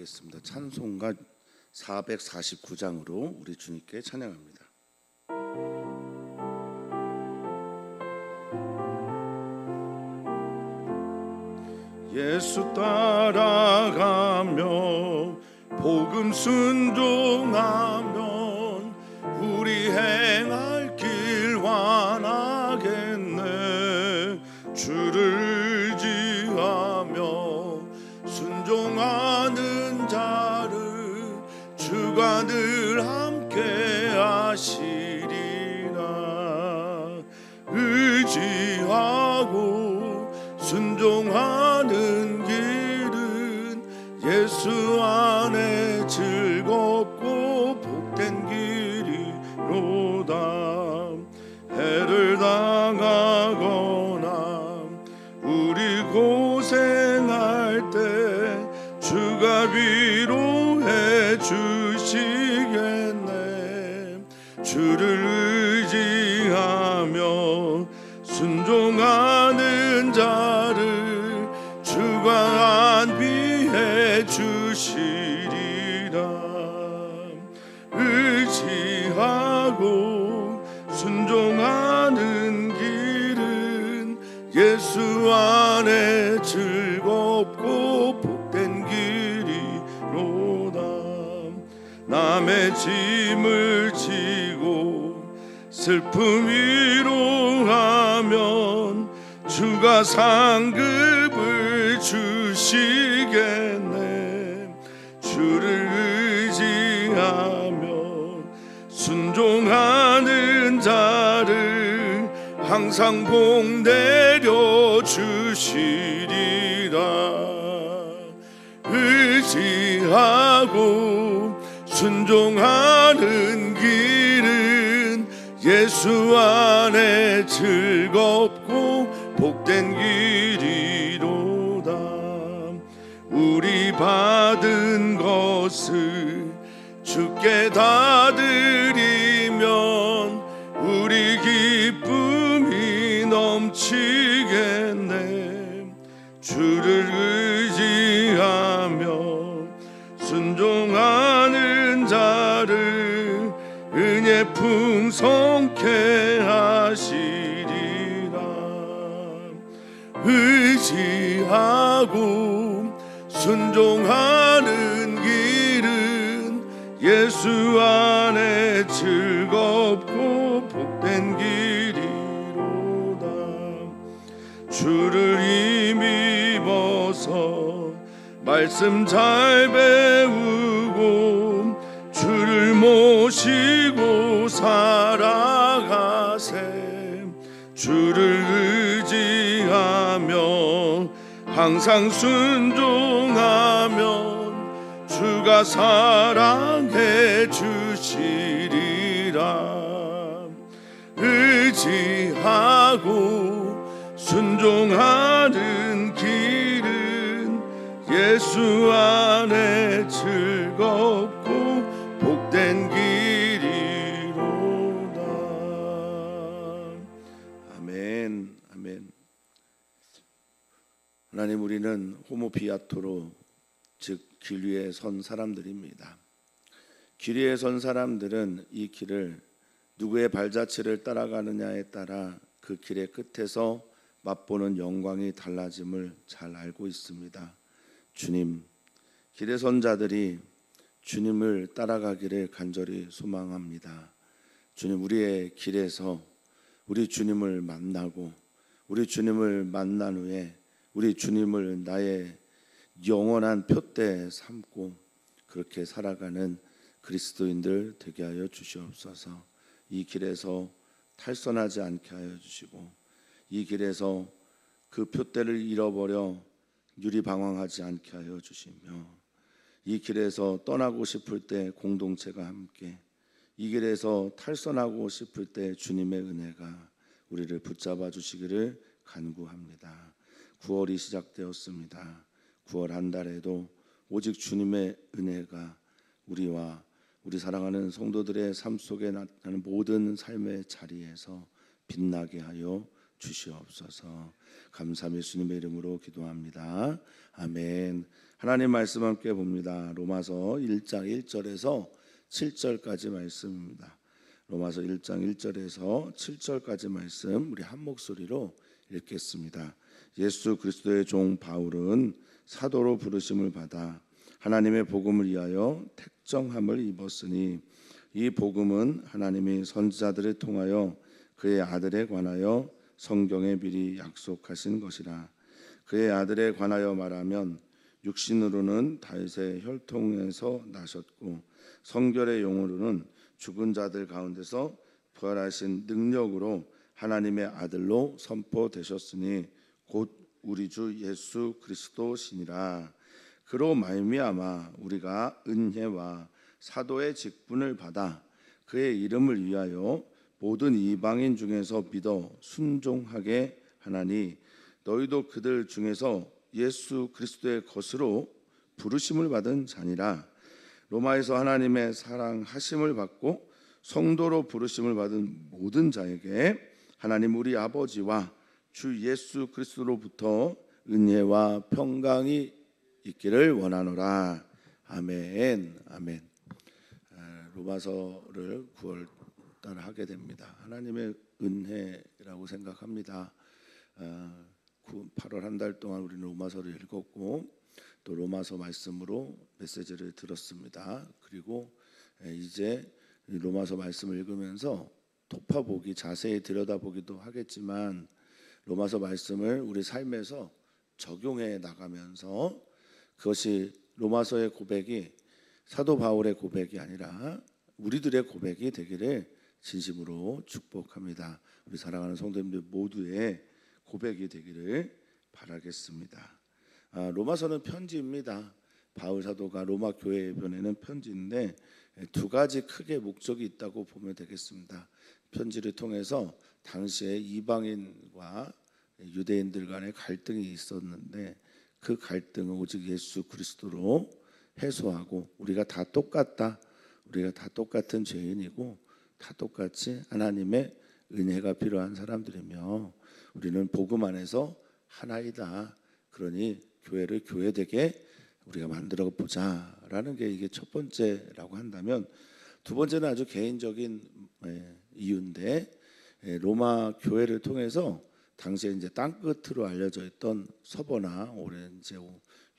찬양하겠습니다. 찬송가 449장으로 우리 주님께 찬양합니다. 예수 따라가며 복음 순종하면 우리 행할 길 완하겠네. 주를 의지하며 순종하는 자를 주가 늘 함께 하시리라. 의지하고 순종하는 길은 예수 안에 즐겁고 복된 길이로다. 해를 당하거나 우리 고생할 때 주가 위로해 주시겠네. 주를 의지하며 순종하는 자를 주가 안위해 주시리라. 의지하고 순종하는 길은 예수 안에 즐겁고 복된 길이로다. 남의 짐을 지고 슬픔 위로하면 주가 상급을 주시겠네. 주를 의지하며 순종하는 자를 항상 복 내려 주시리라. 의지하고 순종하는 길은 예수 안에 즐겁고 복된 길이로다. 우리 받은 것을 주께 다 드리면 우리 기쁨이 넘치겠네. 주를 의지하며 순종하는 자를 은혜 풍성케 하시리라. 의지하고 순종하는 길은 예수 안에 즐겁고 복된 길이로다. 주를 힘입어서 말씀 잘 배우고 주를 모시고 살아가세. 주를 의지하며 항상 순종하면 주가 사랑해 주시리라. 의지하고 순종하는 길은 예수 안에 즐겁고 복된 길이로다. 아멘. 아멘. 하나님, 우리는 호모피아토로 즉 길 위에 선 사람들입니다. 길 위에 선 사람들은 이 길을 누구의 발자취를 따라가느냐에 따라 그 길의 끝에서 맛보는 영광이 달라짐을 잘 알고 있습니다. 주님, 길에 선 자들이 주님을 따라가기를 간절히 소망합니다. 주님, 우리의 길에서 우리 주님을 만나고 우리 주님을 만난 후에 우리 주님을 나의 영원한 표대 삼고 그렇게 살아가는 그리스도인들 되게 하여 주시옵소서. 이 길에서 탈선하지 않게 하여 주시고 이 길에서 그 표대를 잃어버려 유리방황하지 않게 하여 주시며 이 길에서 떠나고 싶을 때 공동체가 함께 이 길에서 탈선하고 싶을 때 주님의 은혜가 우리를 붙잡아 주시기를 간구합니다. 9월이 시작되었습니다. 9월 한 달에도 오직 주님의 은혜가 우리와 우리 사랑하는 성도들의 삶 속에 나타나는 모든 삶의 자리에서 빛나게 하여 주시옵소서. 감사함 예수님의 이름으로 기도합니다. 아멘. 하나님 말씀 함께 봅니다. 로마서 1장 1절에서 7절까지 말씀입니다. 로마서 1장 1절에서 7절까지 말씀 우리 한 목소리로 읽겠습니다. 예수 그리스도의 종 바울은 사도로 부르심을 받아 하나님의 복음을 위하여 택정함을 입었으니 이 복음은 하나님이 선지자들을 통하여 그의 아들에 관하여 성경에 미리 약속하신 것이라. 그의 아들에 관하여 말하면 육신으로는 다윗의 혈통에서 나셨고 성결의 영으로는 죽은 자들 가운데서 부활하신 능력으로 하나님의 아들로 선포되셨으니 곧 우리 주 예수 그리스도시니라. 그로 말미암아 우리가 은혜와 사도의 직분을 받아 그의 이름을 위하여 모든 이방인 중에서 믿어 순종하게 하나니 너희도 그들 중에서 예수 그리스도의 것으로 부르심을 받은 자니라. 로마에서 하나님의 사랑하심을 받고 성도로 부르심을 받은 모든 자에게 하나님 우리 아버지와 주 예수 그리스도로부터 은혜와 평강이 있기를 원하노라. 아멘. 아멘. 로마서를 9월 달에 하게 됩니다. 하나님의 은혜라고 생각합니다. 8월 한 달 동안 우리는 로마서를 읽었고 또 로마서 말씀으로 메시지를 들었습니다. 그리고 이제 로마서 말씀을 읽으면서 덮어보기, 자세히 들여다보기도 하겠지만 로마서 말씀을 우리 삶에서 적용해 나가면서 그것이 로마서의 고백이 사도 바울의 고백이 아니라 우리들의 고백이 되기를 진심으로 축복합니다. 우리 사랑하는 성도님들 모두의 고백이 되기를 바라겠습니다. 로마서는 편지입니다. 바울 사도가 로마 교회에 보내는 편지인데 두 가지 크게 목적이 있다고 보면 되겠습니다. 편지를 통해서 당시에 이방인과 유대인들 간의 갈등이 있었는데 그 갈등은 오직 예수 그리스도로 해소하고 우리가 다 똑같다. 우리가 다 똑같은 죄인이고 다 똑같이 하나님의 은혜가 필요한 사람들이며 우리는 복음 안에서 하나이다. 그러니 교회를 교회되게 우리가 만들어 보자라는 게 이게 첫 번째라고 한다면 두 번째는 아주 개인적인 이유인데 로마 교회를 통해서 당시에 이제 땅끝으로 알려져 있던 서버나 오렌지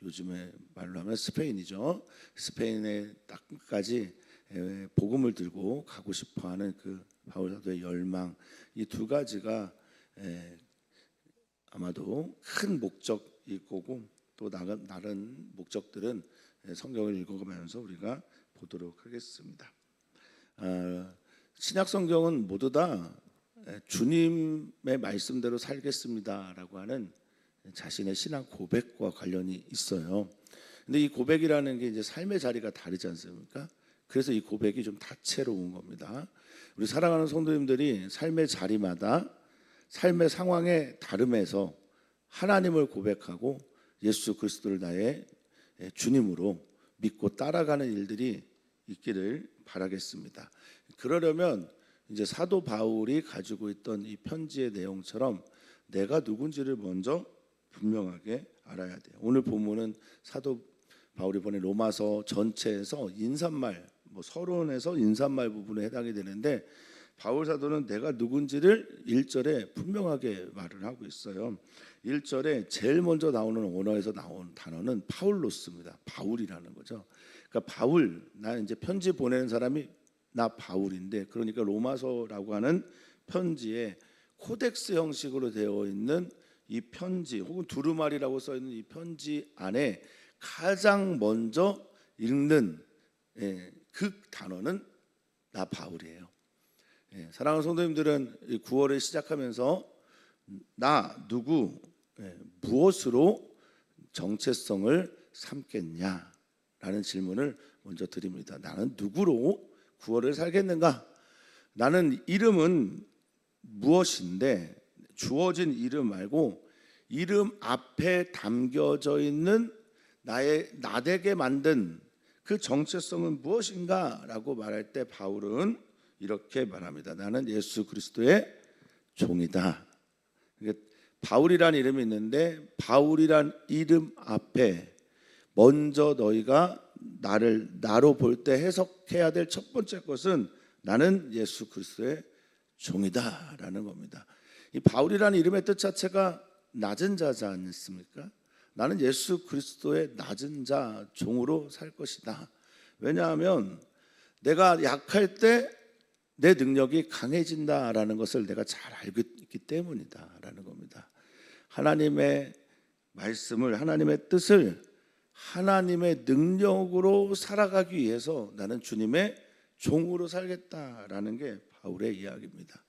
요즘에 말로 하면 스페인이죠. 스페인의 땅끝까지 복음을 들고 가고 싶어하는 그 바울 사도의 열망, 이 두 가지가 아마도 큰 목적일 거고 또 다른 목적들은 성경을 읽어가면서 우리가 보도록 하겠습니다. 신약 성경은 모두 다 주님의 말씀대로 살겠습니다라고 하는 자신의 신앙 고백과 관련이 있어요. 근데 이 고백이라는 게 이제 삶의 자리가 다르지 않습니까? 그래서 이 고백이 좀 다채로운 겁니다. 우리 사랑하는 성도님들이 삶의 자리마다 삶의 상황의 다름에서 하나님을 고백하고 예수 그리스도를 나의 주님으로 믿고 따라가는 일들이 있기를 바라겠습니다. 그러려면 이제 사도 바울이 가지고 있던 이 편지의 내용처럼 내가 누군지를 먼저 분명하게 알아야 돼요. 오늘 본문은 사도 바울이 보낸 로마서 전체에서 인사말, 서론에서 인사말 부분에 해당이 되는데 바울 사도는 내가 누군지를 1절에 분명하게 말을 하고 있어요. 1절에 제일 먼저 나오는 언어에서 나온 단어는 파울로스입니다. 바울이라는 거죠. 그러니까 바울, 나 이제 편지 보내는 사람이 나 바울인데, 그러니까 로마서라고 하는 편지에 코덱스 형식으로 되어 있는 이 편지 혹은 두루마리라고 써 있는 이 편지 안에 가장 먼저 읽는 그 단어는 나 바울이에요. 사랑하는 성도님들은 9월을 시작하면서 나 누구 무엇으로 정체성을 삼겠냐라는 질문을 먼저 드립니다. 나는 누구로 9월을 살겠는가? 나는 이름은 무엇인데 주어진 이름 말고 이름 앞에 담겨져 있는 나되게 만든 그 정체성은 무엇인가? 라고 말할 때 바울은 이렇게 말합니다. 나는 예수 그리스도의 종이다. 바울이란 이름이 있는데 바울이란 이름 앞에 먼저 너희가 나로 볼 때 해석해야 될 첫 번째 것은 나는 예수 그리스도의 종이다라는 겁니다. 이 바울이라는 이름의 뜻 자체가 낮은 자지 않습니까? 나는 예수 그리스도의 낮은 자 종으로 살 것이다. 왜냐하면 내가 약할 때 내 능력이 강해진다라는 것을 내가 잘 알고 있기 때문이다라는 겁니다. 하나님의 말씀을, 하나님의 뜻을 하나님의 능력으로 살아가기 위해서 나는 주님의 종으로 살겠다라는 게 바울의 이야기입니다.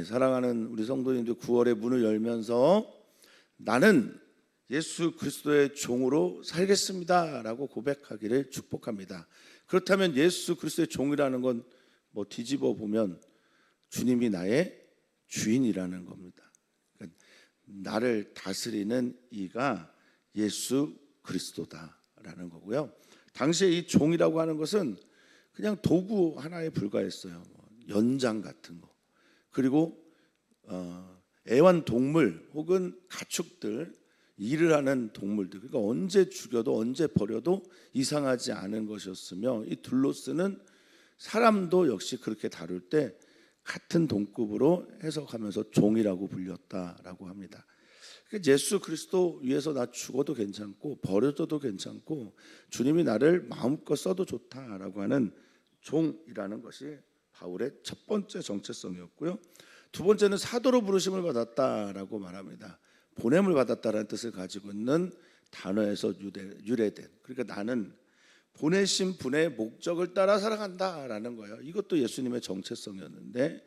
사랑하는 우리 성도님들, 9월에 문을 열면서 나는 예수 그리스도의 종으로 살겠습니다라고 고백하기를 축복합니다. 그렇다면 예수 그리스도의 종이라는 건 뒤집어 보면 주님이 나의 주인이라는 겁니다. 그러니까 나를 다스리는 이가 예수 그리스도다라는 거고요. 당시에 이 종이라고 하는 것은 그냥 도구 하나에 불과했어요. 연장 같은 거. 그리고 애완동물 혹은 가축들, 일을 하는 동물들, 그러니까 언제 죽여도 언제 버려도 이상하지 않은 것이었으며, 이 둘로스는 사람도 역시 그렇게 다룰 때 같은 동급으로 해석하면서 종이라고 불렸다라고 합니다. 예수 그리스도 위해서 나 죽어도 괜찮고 버려져도 괜찮고 주님이 나를 마음껏 써도 좋다라고 하는 종이라는 것이 바울의 첫 번째 정체성이었고요. 두 번째는 사도로 부르심을 받았다라고 말합니다. 보냄을 받았다라는 뜻을 가지고 있는 단어에서 유래된, 그러니까 나는 보내신 분의 목적을 따라 살아간다라는 거예요. 이것도 예수님의 정체성이었는데,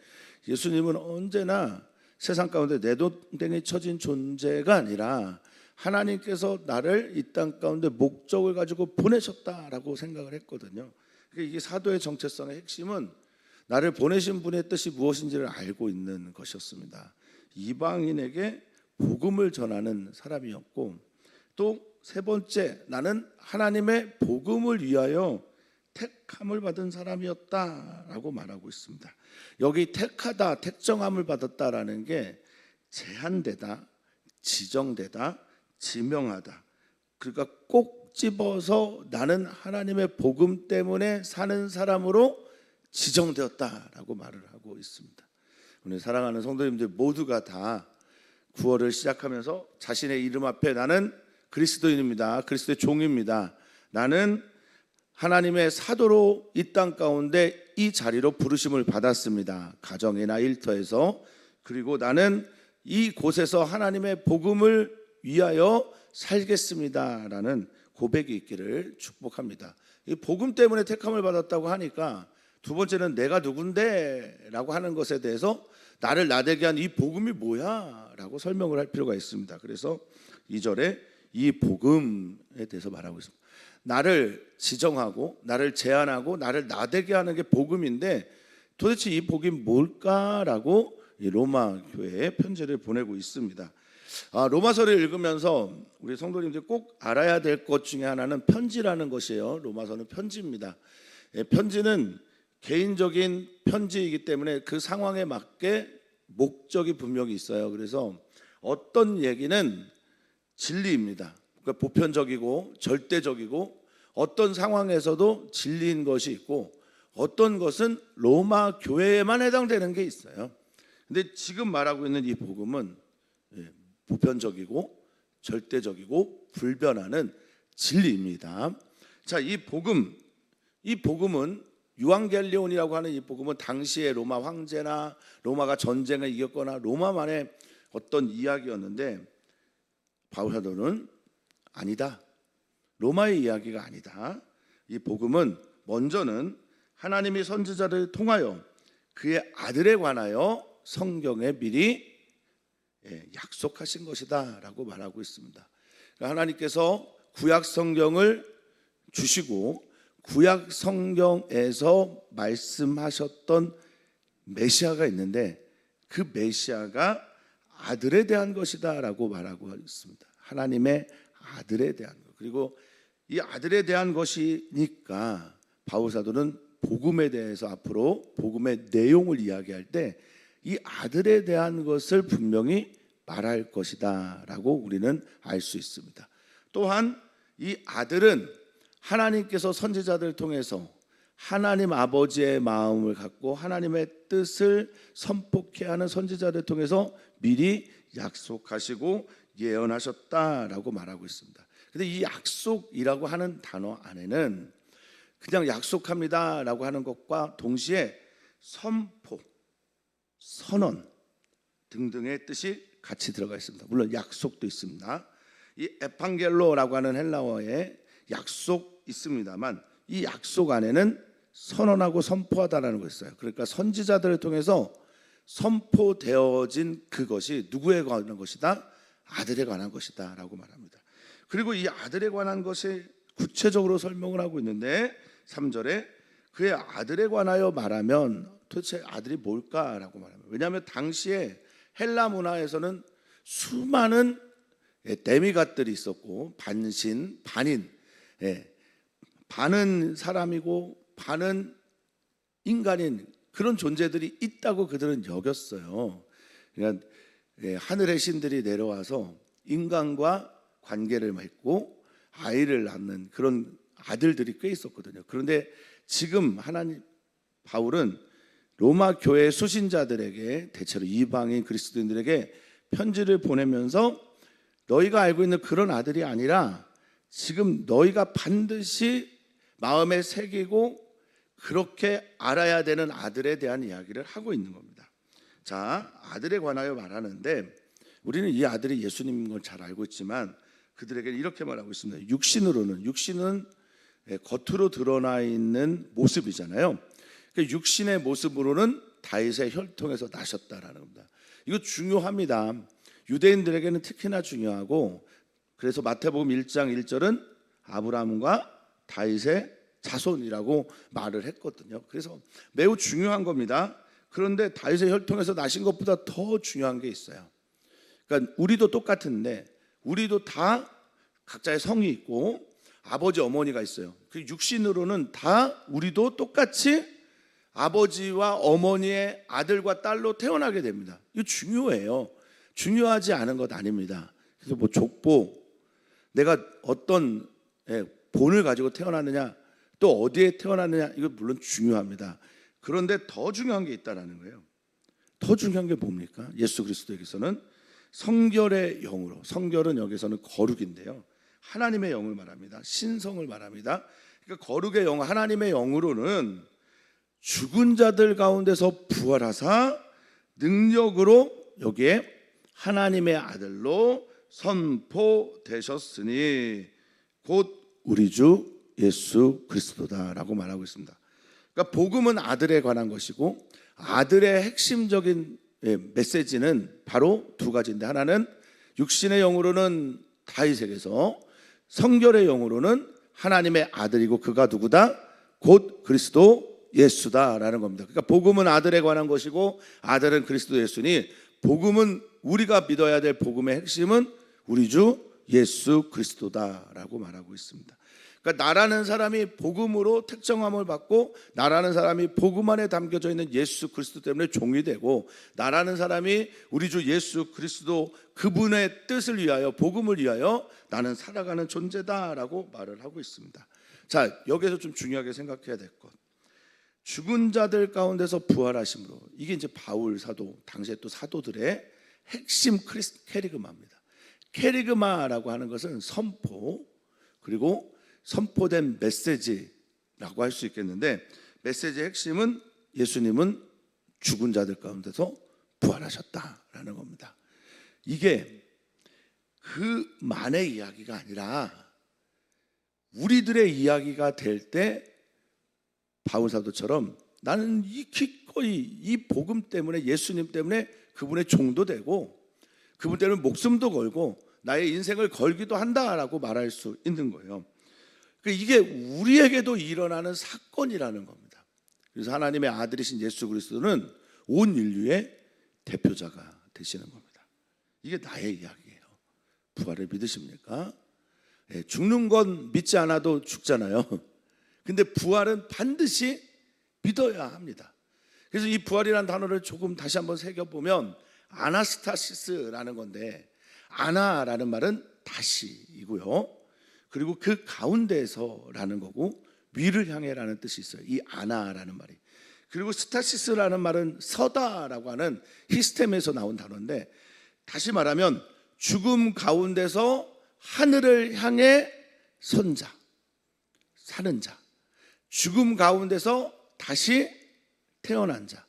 예수님은 언제나 세상 가운데 내동댕이 쳐진 존재가 아니라 하나님께서 나를 이 땅 가운데 목적을 가지고 보내셨다라고 생각을 했거든요. 이게 사도의 정체성의 핵심은 나를 보내신 분의 뜻이 무엇인지를 알고 있는 것이었습니다. 이방인에게 복음을 전하는 사람이었고, 또 세 번째, 나는 하나님의 복음을 위하여 택함을 받은 사람이었다라고 말하고 있습니다. 여기 택하다, 택정함을 받았다라는 게 제한되다, 지정되다, 지명하다. 그러니까 꼭 집어서 나는 하나님의 복음 때문에 사는 사람으로 지정되었다라고 말을 하고 있습니다. 오늘 사랑하는 성도님들 모두가 다 9월을 시작하면서 자신의 이름 앞에 나는 그리스도인입니다. 그리스도의 종입니다. 나는 하나님의 사도로 이 땅 가운데 이 자리로 부르심을 받았습니다. 가정이나 일터에서. 그리고 나는 이 곳에서 하나님의 복음을 위하여 살겠습니다라는 고백이 있기를 축복합니다. 이 복음 때문에 택함을 받았다고 하니까 두 번째는 내가 누군데 라고 하는 것에 대해서 나를 나되게 한 이 복음이 뭐야 라고 설명을 할 필요가 있습니다. 그래서 2절에 이 복음에 대해서 말하고 있습니다. 나를 지정하고 나를 제한하고 나를 나되게 하는 게 복음인데, 도대체 이 복음이 뭘까라고 이 로마 교회에 편지를 보내고 있습니다. 로마서를 읽으면서 우리 성도님들 꼭 알아야 될 것 중에 하나는 편지라는 것이에요. 로마서는 편지입니다. 편지는 개인적인 편지이기 때문에 그 상황에 맞게 목적이 분명히 있어요. 그래서 어떤 얘기는 진리입니다. 그러니까 보편적이고 절대적이고 어떤 상황에서도 진리인 것이 있고, 어떤 것은 로마 교회에만 해당되는 게 있어요. 근데 지금 말하고 있는 이 복음은 보편적이고 절대적이고 불변하는 진리입니다. 자, 이 복음은 유앙겔리온이라고 하는 이 복음은 당시의 로마 황제나 로마가 전쟁을 이겼거나 로마만의 어떤 이야기였는데, 바울 사도는 아니다. 로마의 이야기가 아니다. 이 복음은 먼저는 하나님이 선지자를 통하여 그의 아들에 관하여 성경에 미리 약속하신 것이다 라고 말하고 있습니다. 그러니까 하나님께서 구약 성경을 주시고 구약 성경에서 말씀하셨던 메시아가 있는데, 그 메시아가 아들에 대한 것이다 라고 말하고 있습니다. 하나님의 아들에 대한 것. 그리고 이 아들에 대한 것이니까 바울 사도는 복음에 대해서 앞으로 복음의 내용을 이야기할 때 이 아들에 대한 것을 분명히 말할 것이다 라고 우리는 알 수 있습니다. 또한 이 아들은 하나님께서 선지자들을 통해서 하나님 아버지의 마음을 갖고 하나님의 뜻을 선포케 하는 선지자들을 통해서 미리 약속하시고 예언하셨다라고 말하고 있습니다. 근데 이 약속이라고 하는 단어 안에는 그냥 약속합니다라고 하는 것과 동시에 선포, 선언 등등의 뜻이 같이 들어가 있습니다. 물론 약속도 있습니다. 이 에판겔로라고 하는 헬라어에 약속 있습니다만 이 약속 안에는 선언하고 선포하다라는 것이 있어요. 그러니까 선지자들을 통해서 선포되어진 그것이 누구에 관한 것이다? 아들에 관한 것이다 라고 말합니다. 그리고 이 아들에 관한 것이 구체적으로 설명을 하고 있는데 3절에 그의 아들에 관하여 말하면 도대체 아들이 뭘까라고 말합니다. 왜냐하면 당시에 헬라 문화에서는 수많은 데미갓들이 있었고 반신, 반인, 반은 사람이고 반은 인간인 그런 존재들이 있다고 그들은 여겼어요. 그러니까 하늘의 신들이 내려와서 인간과 관계를 맺고 아이를 낳는 그런 아들들이 꽤 있었거든요. 그런데 지금 하나님 바울은 로마 교회 수신자들에게 대체로 이방인 그리스도인들에게 편지를 보내면서 너희가 알고 있는 그런 아들이 아니라 지금 너희가 반드시 마음에 새기고 그렇게 알아야 되는 아들에 대한 이야기를 하고 있는 겁니다. 자, 아들에 관하여 말하는데 우리는 이 아들이 예수님인 걸 잘 알고 있지만 그들에게 이렇게 말하고 있습니다. 육신은 겉으로 드러나 있는 모습이잖아요. 육신의 모습으로는 다윗의 혈통에서 나셨다라는 겁니다. 이거 중요합니다. 유대인들에게는 특히나 중요하고 그래서 마태복음 1장 1절은 아브라함과 다윗의 자손이라고 말을 했거든요. 그래서 매우 중요한 겁니다. 그런데 다윗의 혈통에서 나신 것보다 더 중요한 게 있어요. 그러니까 우리도 똑같은데 우리도 다 각자의 성이 있고 아버지 어머니가 있어요. 그 육신으로는 다 우리도 똑같이 아버지와 어머니의 아들과 딸로 태어나게 됩니다. 이거 중요해요. 중요하지 않은 것 아닙니다. 그래서 뭐 족보, 내가 어떤 본을 가지고 태어났느냐, 또 어디에 태어났느냐, 이거 물론 중요합니다. 그런데 더 중요한 게 있다라는 거예요. 더 중요한 게 뭡니까? 예수 그리스도에게서는 성결의 영으로, 성결은 여기서는 거룩인데요, 하나님의 영을 말합니다. 신성을 말합니다. 그러니까 거룩의 영, 하나님의 영으로는 죽은 자들 가운데서 부활하사 능력으로 여기에 하나님의 아들로 선포되셨으니 곧 우리 주 예수 그리스도다라고 말하고 있습니다. 그러니까 복음은 아들에 관한 것이고 아들의 핵심적인 메시지는 바로 두 가지인데, 하나는 육신의 영으로는 다윗에게서, 성결의 영으로는 하나님의 아들이고 그가 누구다? 곧 그리스도 예수다라는 겁니다. 그러니까 복음은 아들에 관한 것이고 아들은 그리스도 예수니 복음은 우리가 믿어야 될 복음의 핵심은 우리 주 예수 그리스도다라고 말하고 있습니다. 그러니까 나라는 사람이 복음으로 특정함을 받고 나라는 사람이 복음 안에 담겨져 있는 예수 그리스도 때문에 종이 되고 나라는 사람이 우리 주 예수 그리스도 그분의 뜻을 위하여 복음을 위하여 나는 살아가는 존재다라고 말을 하고 있습니다. 자, 여기서 좀 중요하게 생각해야 될 것, 죽은 자들 가운데서 부활하심으로, 이게 이제 바울 사도, 당시에 또 사도들의 핵심 캐리그마입니다. 캐리그마라고 하는 것은 선포, 그리고 선포된 메시지라고 할 수 있겠는데, 메시지의 핵심은 예수님은 죽은 자들 가운데서 부활하셨다라는 겁니다. 이게 그만의 이야기가 아니라 우리들의 이야기가 될 때 바울 사도처럼 나는 기꺼이 이 복음 때문에, 예수님 때문에 그분의 종도 되고 그분 때문에 목숨도 걸고 나의 인생을 걸기도 한다라고 말할 수 있는 거예요. 이게 우리에게도 일어나는 사건이라는 겁니다. 그래서 하나님의 아들이신 예수 그리스도는 온 인류의 대표자가 되시는 겁니다. 이게 나의 이야기예요. 부활을 믿으십니까? 죽는 건 믿지 않아도 죽잖아요. 근데 부활은 반드시 믿어야 합니다. 그래서 이 부활이라는 단어를 조금 다시 한번 새겨보면 아나스타시스라는 건데, 아나라는 말은 다시이고요. 그리고 그 가운데에서라는 거고, 위를 향해라는 뜻이 있어요. 이 아나라는 말이. 그리고 스타시스라는 말은 서다라고 하는 히스템에서 나온 단어인데, 다시 말하면 죽음 가운데서 하늘을 향해 선 자, 사는 자, 죽음 가운데서 다시 태어난 자,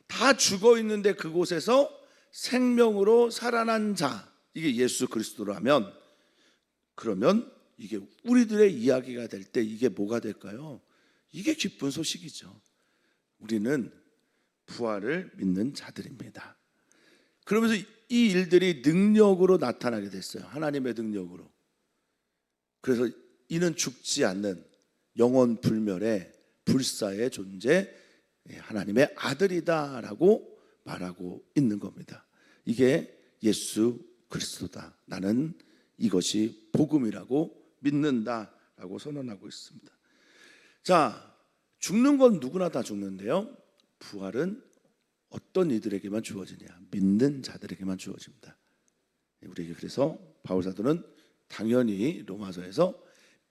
다 죽어 있는데 그곳에서 생명으로 살아난 자, 이게 예수 그리스도라면, 그러면 이게 우리들의 이야기가 될 때 이게 뭐가 될까요? 이게 기쁜 소식이죠. 우리는 부활을 믿는 자들입니다. 그러면서 이 일들이 능력으로 나타나게 됐어요. 하나님의 능력으로. 그래서 이는 죽지 않는 영원 불멸의 불사의 존재, 하나님의 아들이다라고 말하고 있는 겁니다. 이게 예수 그리스도다. 나는 이것이 복음이라고 믿는다라고 선언하고 있습니다. 자, 죽는 건 누구나 다 죽는데요, 부활은 어떤 이들에게만 주어지냐? 믿는 자들에게만 주어집니다. 우리에게 그래서 바울 사도는 당연히 로마서에서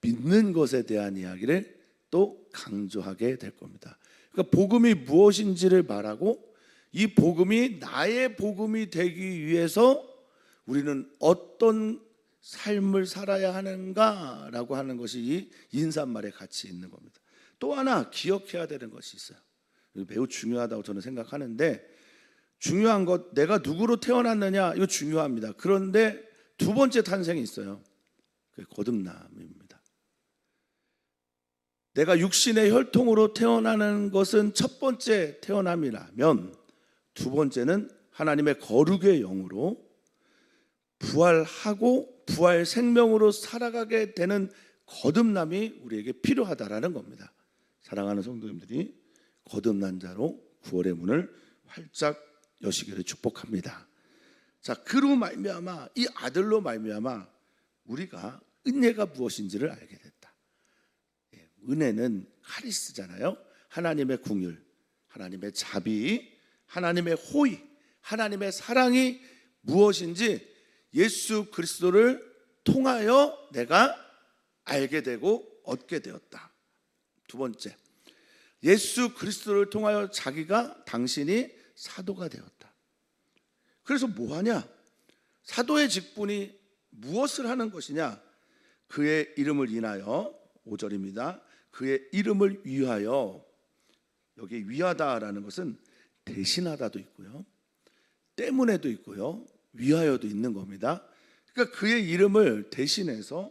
믿는 것에 대한 이야기를 또 강조하게 될 겁니다. 그러니까 복음이 무엇인지를 말하고, 이 복음이 나의 복음이 되기 위해서 우리는 어떤 삶을 살아야 하는가라고 하는 것이 이 인사말에 같이 있는 겁니다. 또 하나 기억해야 되는 것이 있어요. 매우 중요하다고 저는 생각하는데, 중요한 것, 내가 누구로 태어났느냐, 이거 중요합니다. 그런데 두 번째 탄생이 있어요. 그게 거듭남입니다. 내가 육신의 혈통으로 태어나는 것은 첫 번째 태어남이라면, 두 번째는 하나님의 거룩의 영으로 부활하고 부활 생명으로 살아가게 되는 거듭남이 우리에게 필요하다라는 겁니다. 사랑하는 성도님들이 거듭난 자로 구원의 문을 활짝 여시기를 축복합니다. 자, 그로 말미암아, 이 아들로 말미암아 우리가 은혜가 무엇인지를 알게 됐다. 은혜는 카리스잖아요. 하나님의 긍휼, 하나님의 자비, 하나님의 호의, 하나님의 사랑이 무엇인지 예수 그리스도를 통하여 내가 알게 되고 얻게 되었다. 두 번째, 예수 그리스도를 통하여 자기가, 당신이 사도가 되었다. 그래서 뭐하냐? 사도의 직분이 무엇을 하는 것이냐? 그의 이름을 인하여, 5절입니다. 그의 이름을 위하여. 여기 위하다라는 것은 대신하다도 있고요, 때문에도 있고요, 위하여도 있는 겁니다. 그러니까 그의 이름을 대신해서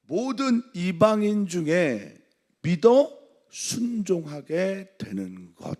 모든 이방인 중에 믿어 순종하게 되는 것,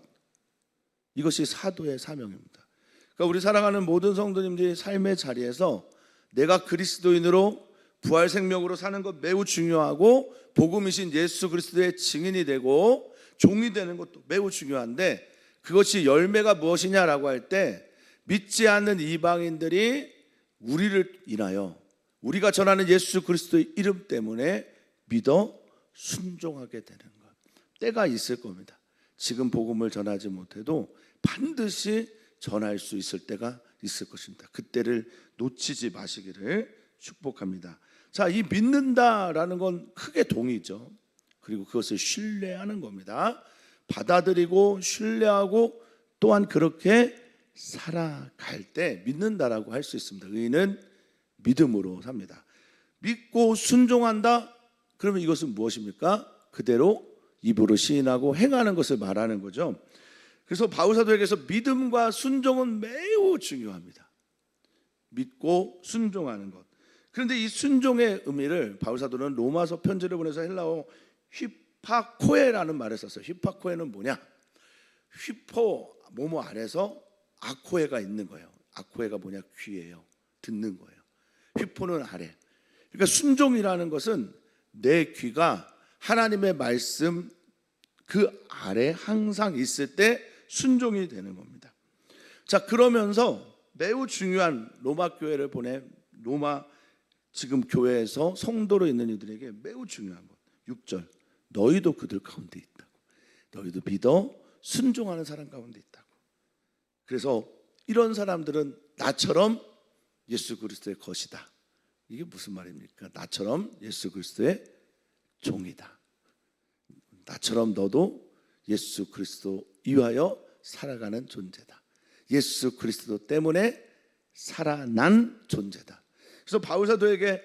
이것이 사도의 사명입니다. 그러니까 우리 사랑하는 모든 성도님들이 삶의 자리에서 내가 그리스도인으로 부활 생명으로 사는 것 매우 중요하고, 복음이신 예수 그리스도의 증인이 되고 종이 되는 것도 매우 중요한데, 그것이 열매가 무엇이냐라고 할 때, 믿지 않는 이방인들이 우리를 인하여, 우리가 전하는 예수 그리스도의 이름 때문에 믿어 순종하게 되는 것, 때가 있을 겁니다. 지금 복음을 전하지 못해도 반드시 전할 수 있을 때가 있을 것입니다. 그때를 놓치지 마시기를 축복합니다. 자, 이 믿는다라는 건 크게 동의죠. 그리고 그것을 신뢰하는 겁니다. 받아들이고 신뢰하고 또한 그렇게 살아갈 때 믿는다라고 할 수 있습니다. 의인은 믿음으로 삽니다. 믿고 순종한다? 그러면 이것은 무엇입니까? 그대로 입으로 시인하고 행하는 것을 말하는 거죠. 그래서 바울사도에게서 믿음과 순종은 매우 중요합니다. 믿고 순종하는 것. 그런데 이 순종의 의미를 바울사도는 로마서 편지를 보내서 헬라어 휘파코에라는 말을 썼어요. 휘파코에는 뭐냐? 휘포, 뭐뭐 안에서 아코에가 있는 거예요. 아코에가 뭐냐? 귀예요. 듣는 거예요. 휘포는 아래. 그러니까 순종이라는 것은 내 귀가 하나님의 말씀 그 아래 항상 있을 때 순종이 되는 겁니다. 자, 그러면서 매우 중요한 로마 교회를 보내, 로마 지금 교회에서 성도로 있는 이들에게 매우 중요한 것, 6절, 너희도 그들 가운데 있다고. 너희도 믿어 순종하는 사람 가운데 있다고. 그래서 이런 사람들은 나처럼 예수 그리스도의 것이다. 이게 무슨 말입니까? 나처럼 예수 그리스도의 종이다. 나처럼 너도 예수 그리스도 위하여 살아가는 존재다. 예수 그리스도 때문에 살아난 존재다. 그래서 바울 사도에게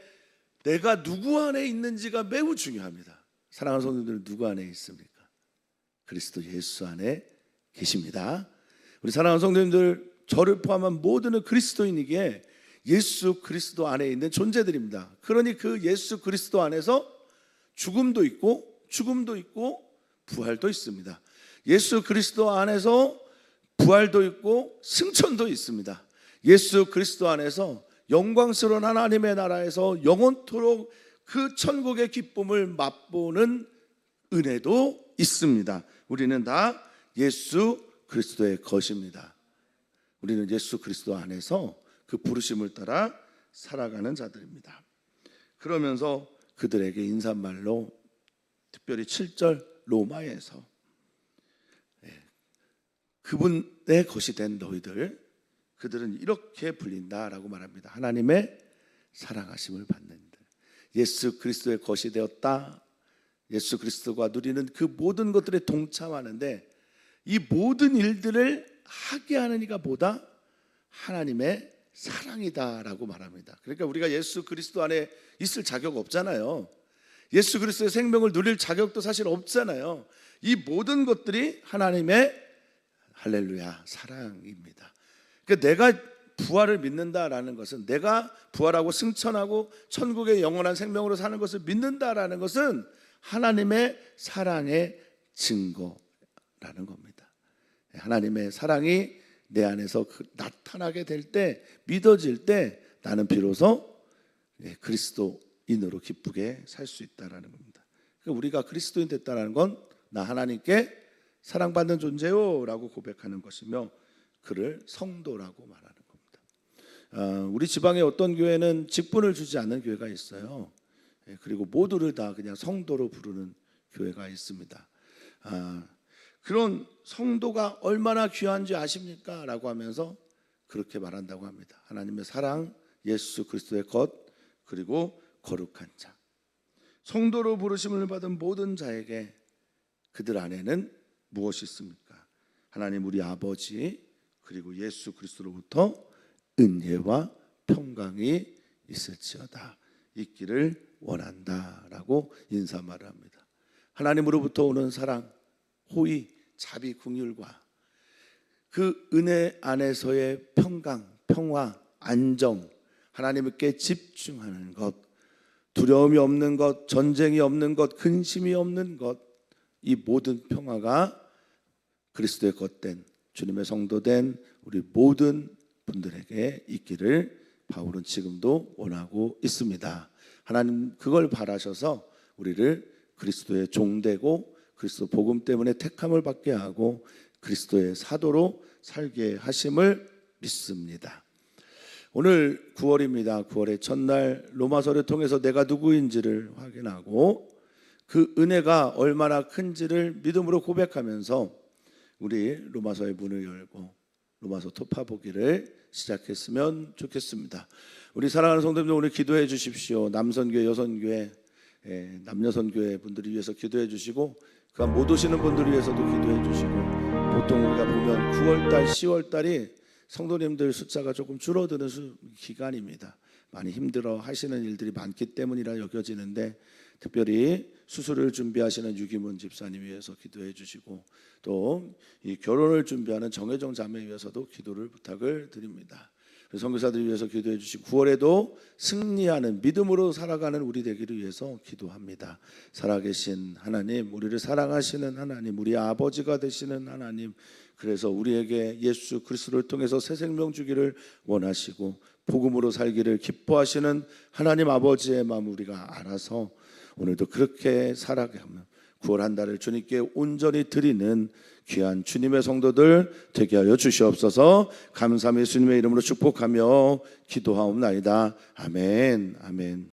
내가 누구 안에 있는지가 매우 중요합니다. 사랑하는 성도들, 누구 안에 있습니까? 그리스도 예수 안에 계십니다. 우리 사랑하는 성도님들, 저를 포함한 모든 그리스도인이기에 예수 그리스도 안에 있는 존재들입니다. 그러니 그 예수 그리스도 안에서 죽음도 있고 부활도 있습니다. 예수 그리스도 안에서 부활도 있고 승천도 있습니다. 예수 그리스도 안에서 영광스러운 하나님의 나라에서 영원토록 그 천국의 기쁨을 맛보는 은혜도 있습니다. 우리는 다 예수 그리스도의 것입니다. 우리는 예수 그리스도 안에서 그 부르심을 따라 살아가는 자들입니다. 그러면서 그들에게 인사말로 특별히 7절 로마에서 그분의 것이 된 너희들, 그들은 이렇게 불린다라고 말합니다. 하나님의 사랑하심을 받는 들, 예수 그리스도의 것이 되었다. 예수 그리스도가 누리는 그 모든 것들에 동참하는데 이 모든 일들을 하게 하는 이가 뭐다? 하나님의 사랑이다라고 말합니다. 그러니까 우리가 예수 그리스도 안에 있을 자격 없잖아요. 예수 그리스도의 생명을 누릴 자격도 사실 없잖아요. 이 모든 것들이 하나님의 할렐루야 사랑입니다. 그러니까 내가 부활을 믿는다라는 것은, 내가 부활하고 승천하고 천국의 영원한 생명으로 사는 것을 믿는다라는 것은 하나님의 사랑의 증거라는 겁니다. 하나님의 사랑이 내 안에서 나타나게 될 때, 믿어질 때 나는 비로소 그리스도인으로 기쁘게 살 수 있다라는 겁니다. 그러니까 우리가 그리스도인 됐다는 건 나 하나님께 사랑받는 존재요 라고 고백하는 것이며, 그를 성도라고 말하는 겁니다. 우리 지방에 어떤 교회는 직분을 주지 않는 교회가 있어요. 그리고 모두를 다 그냥 성도로 부르는 교회가 있습니다. 그런 성도가 얼마나 귀한지 아십니까? 라고 하면서 그렇게 말한다고 합니다. 하나님의 사랑, 예수 그리스도의 것, 그리고 거룩한 자. 성도로 부르심을 받은 모든 자에게 그들 안에는 무엇이 있습니까? 하나님 우리 아버지, 그리고 예수 그리스도로부터 은혜와 평강이 있을지어다. 있기를 원한다라고 인사말을 합니다. 하나님으로부터 오는 사랑, 호의, 자비, 긍휼과 그 은혜 안에서의 평강, 평화, 안정, 하나님께 집중하는 것, 두려움이 없는 것, 전쟁이 없는 것, 근심이 없는 것, 이 모든 평화가 그리스도의 것된 주님의 성도된 우리 모든 분들에게 있기를 바울은 지금도 원하고 있습니다. 하나님 그걸 바라셔서 우리를 그리스도의 종되고 그리스도 복음 때문에 택함을 받게 하고 그리스도의 사도로 살게 하심을 믿습니다. 오늘 9월입니다. 9월의 첫날 로마서를 통해서 내가 누구인지를 확인하고 그 은혜가 얼마나 큰지를 믿음으로 고백하면서 우리 로마서의 문을 열고 로마서 토파보기를 시작했으면 좋겠습니다. 우리 사랑하는 성도님들, 오늘 기도해 주십시오. 남선교회, 여선교회, 남여선교회 분들을 위해서 기도해 주시고, 그간 못 오시는 분들을 위해서도 기도해 주시고, 보통 우리가 보면 9월달, 10월달이 성도님들 숫자가 조금 줄어드는 기간입니다. 많이 힘들어 하시는 일들이 많기 때문이라 여겨지는데, 특별히 수술을 준비하시는 유기문 집사님 위해서 기도해 주시고, 또 이 결혼을 준비하는 정혜정 자매 위해서도 기도를 부탁을 드립니다. 선교사들을 위해서 기도해 주시고, 9월에도 승리하는 믿음으로 살아가는 우리 되기를 위해서 기도합니다. 살아계신 하나님, 우리를 사랑하시는 하나님, 우리 아버지가 되시는 하나님, 그래서 우리에게 예수 그리스도를 통해서 새 생명 주기를 원하시고 복음으로 살기를 기뻐하시는 하나님 아버지의 마음 우리가 알아서 오늘도 그렇게 살아가며 9월 한 달을 주님께 온전히 드리는 귀한 주님의 성도들 되게 하여 주시옵소서. 감사함의 예수님의 이름으로 축복하며 기도하옵나이다. 아멘. 아멘.